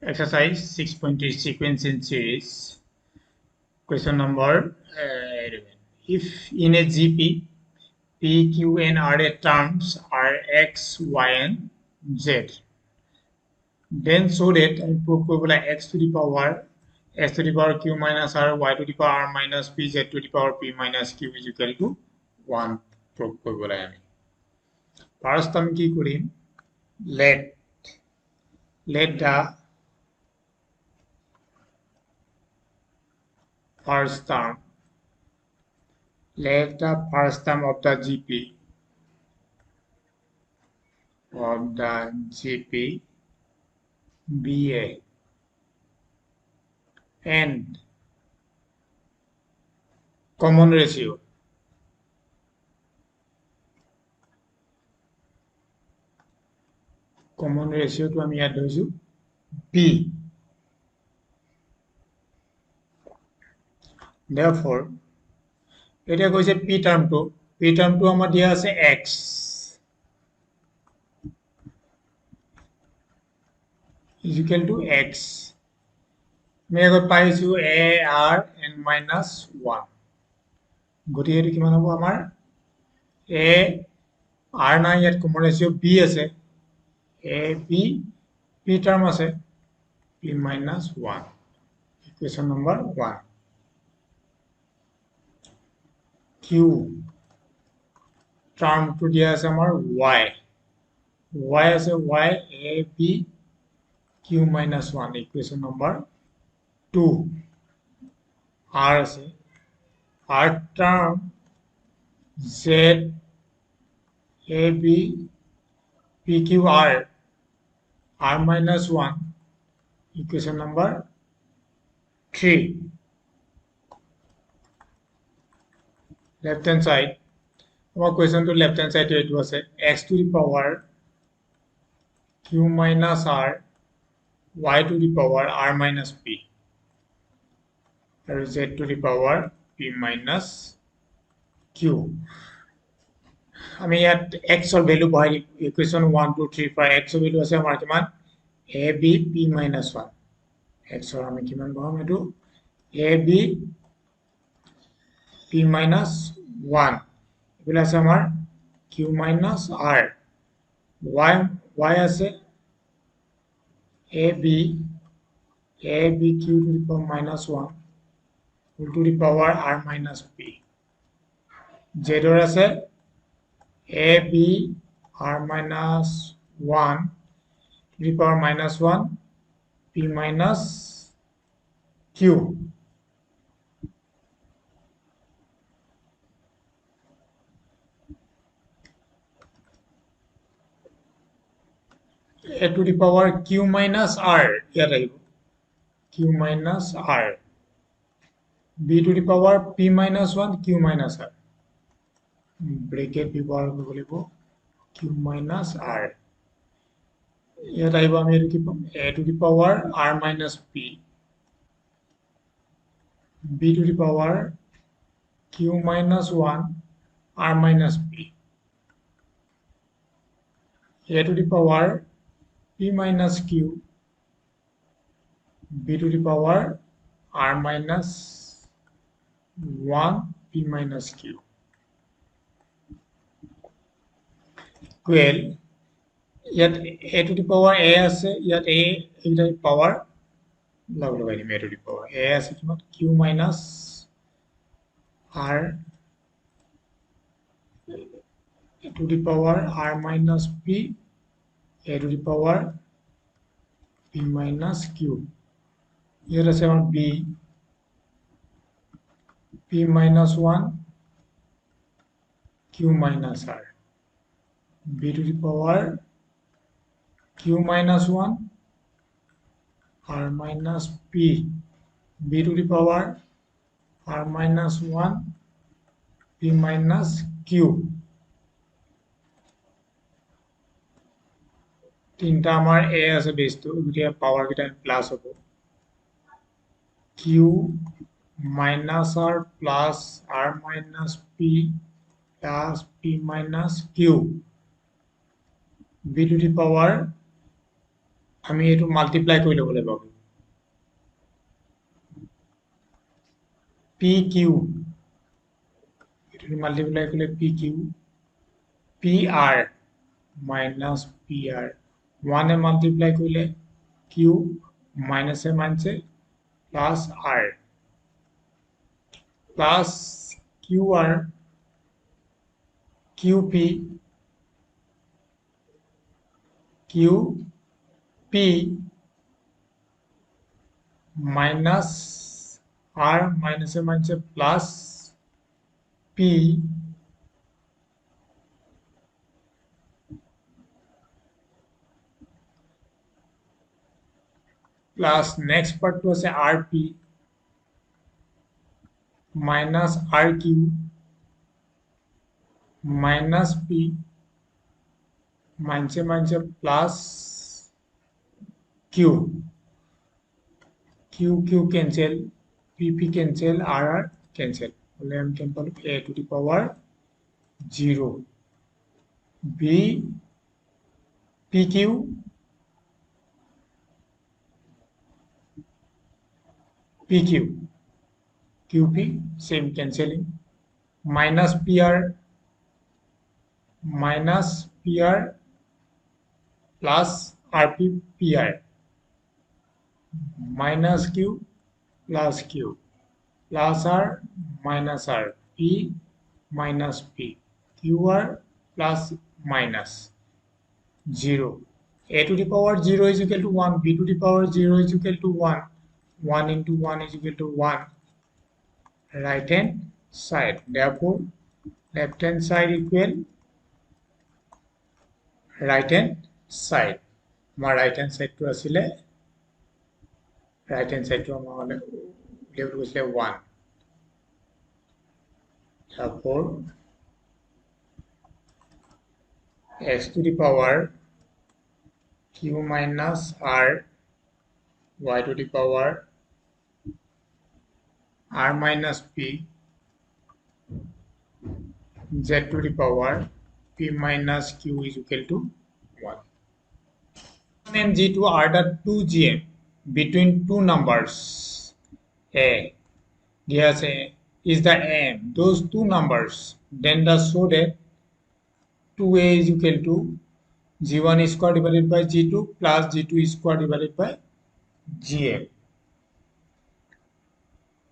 Exercise 6.3 sequence in series. Question number 11. If in a GP, P, Q, and RA terms are X, Y, and Z, then show that prove X to the power S to the power Q minus R, Y to the power R minus P, Z to the power P minus Q is equal to 1. Prove First আমি কি করিম let the first term of the GP be a and common ratio to আমি ইয়াত ধৰিছো P. Therefore, এতিয়া কৈছে P টাৰ্মটো আমাৰ দিয়া আছে X. is equal to X. আমি আগত পাইছো A, R, N minus 1. গতিকে এইটো কিমান হ'ব আমাৰ A, R নাই ইয়াত কমন ৰেচিঅ B আছে. A, B, P টাৰ্ম আছে P minus 1. Equation number 1. Q টাৰ্মটো দিয়া আছে আমাৰ Y আছে Y, A, B, Q minus 1. Equation number 2. R আছে R term Z, A, B, P, Q, R minus 1. Equation number 3. Left hand side. Our question to left hand side it was X to the power Q minus R, Y to the power R minus P, or Z to the power P minus Q. আমি ইয়াত X or value বহাই equation 1 2 3 for X or value আছে আমাৰ কিমান A B P minus 1. X or আমি কিমান বহাম এটো A B P minus 1. এগুলা আছে আমাৰ Q minus R. Y আছে A B Q to the power minus 1 whole to the power R minus P. Z আছে A B R minus 1 to the power minus 1 P minus Q. A to the power Q minus R. Here Q minus R. B to the power P minus 1 Q minus R. Bracket ব্যৱহাৰ কৰিব লাগিব Q minus R. ইয়াত আহিব আমি এটো কি পাম A to the power R minus P. B to the power Q minus 1 R minus P. A to the power P minus Q. B to the power R minus 1 P minus Q. Well, yet A to the power A আছে yet A to the power লগ লগাই দিম A to the power A আছে কিমান Q minus R to the power R minus P A to the power P minus Q. Here is our B P minus 1 Q minus R. B to the power Q minus 1 R minus P. B to the power R minus 1 P minus Q. তিনটা আমাৰ A আছে বেসটো গতিয়া power কিটা plus হ'ব Q minus R plus R minus P plus P minus Q. B to the power আমি এইটো multiply কৰি ল'ব লাগিব পি কিউ এইটো মাল্টিপ্লাই কৰিলে P Q P R minus P R 1 multiply কৰিলে কিউ মাইনাছে মাইনাছে plus R plus Q R Q P minus R মাইনাছে মাইনাছে প্লাছ পি প্লাছ নেক্সট পাৰ্টটো আছে R P minus R Q minus P মাইনাছে মাইনাছে plus Q Q Q cancel P P cancel R R cancel হলে আমি কেন পালো a to the power 0 b pq pq qp same cancelling minus pr plus rp pr minus q plus q plus r minus r p minus p qr plus minus 0 a to the power 0 is equal to 1 b to the power 0 is equal to 1 1 into 1 is equal to 1 right hand side therefore left hand side equal right hand side my right hand side to asile right hand side to amar level was 1 therefore x to the power q minus r y to the power r minus p z to the power p minus q is equal to 1 and g2 are the two gm between two numbers a yes a is the m those two numbers then the show that 2a is equal to g1 square divided by g2 plus g2 square divided by gm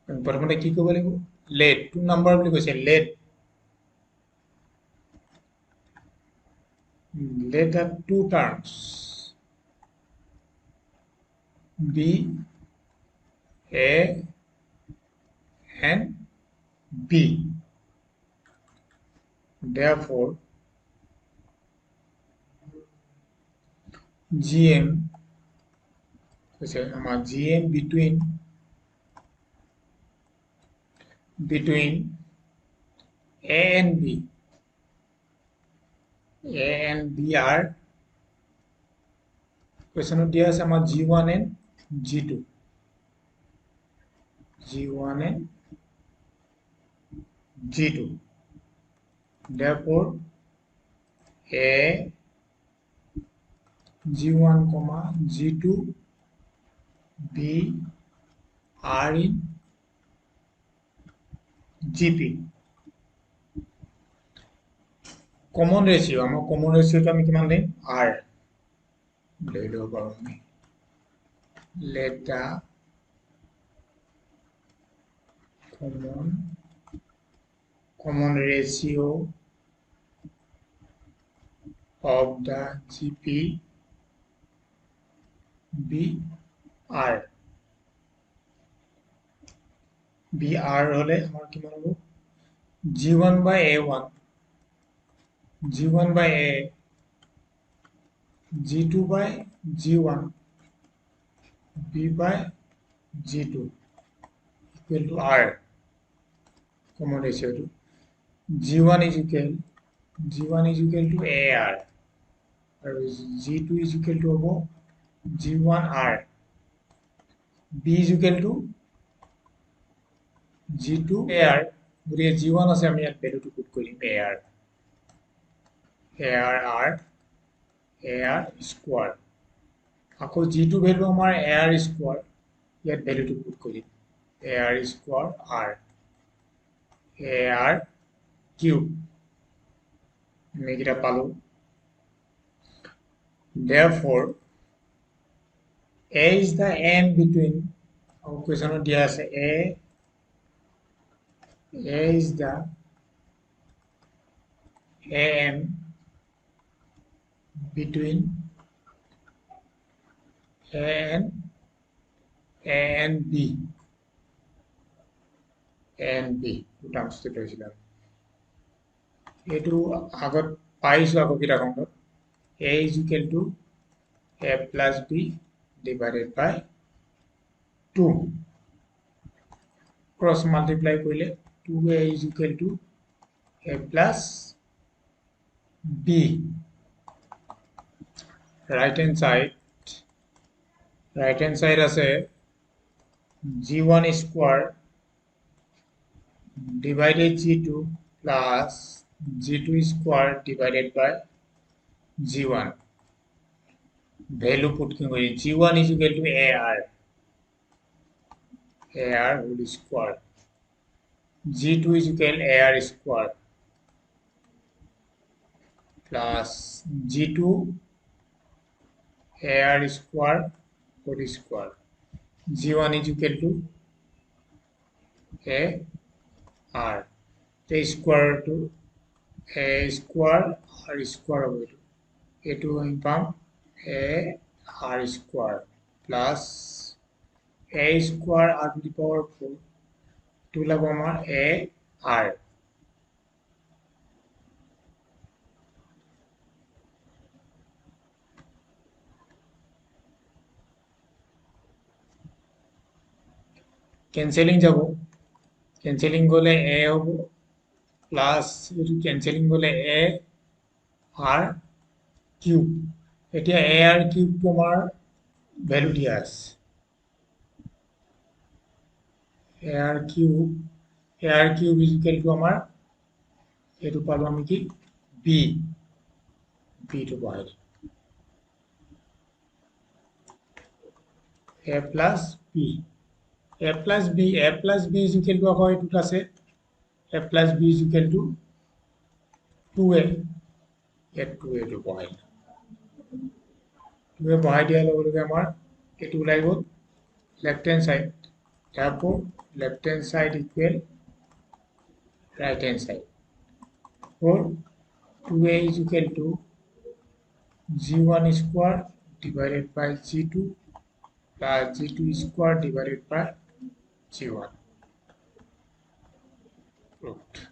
प्रथमতে কি কৰিব লাগিব let two number বুলি কৈছে let the two terms be a and b therefore gm কৈছে আমাৰ gm between a and b are question দিয়া আছে আমাৰ g1 and g2 and g2 therefore a g1 comma g2 b are in gp common ratio আমাৰ common ratio টো আমি কিমান দিম r লৈ লব পাৰো আমি let the common ratio of the gp be r হলে আমাৰ কিমান হ'ব g1 by a1 g1 by a g2 by g1 b by g2 equal to r common ratio to g1 is equal to ar or g2 is equal to g1r b is equal to g2ar গতিকে g1 আছে আমি ইয়াত ভ্যালুটো put কৰিম ar square আকৌ যিটো value আমাৰ ar square ইয়াত ভ্যালুটো put কৰিম ar square r ar cube আমি এটা পালো therefore a is the n between our question দিয়া আছে a is the n between a and b two terms to লৈছিলাম এইটো আগত পাইছো আকৌ কিতাপখনত a is equal to a plus b divided by 2 cross multiply কৰিলে 2a is equal to a plus b right hand side আছে g1 square divided g2 plus g2 square divided by g1 value put g1 is equal to ar whole square g2 is equal to ar square plus g2 ar square whole square g1 is equal to a r the square to a square r square over it a2 income a r square plus a square r to the power 4 2 labo amar a r cancelling jabo cancelling gole a hobo plus etu cancelling gole a r cube etia a r cube to amar value dia ase ar cube is equal to amar etu palo ami ki b to bahai a plus b is equal to ako etu ase a plus b is equal to 2a at 2a to bahai 2a bahai dia loge amar etu ulai gol left hand side therefore left hand side equal right hand side or 2a is equal to g1 square divided by g2 plus g2 square divided by g1 proved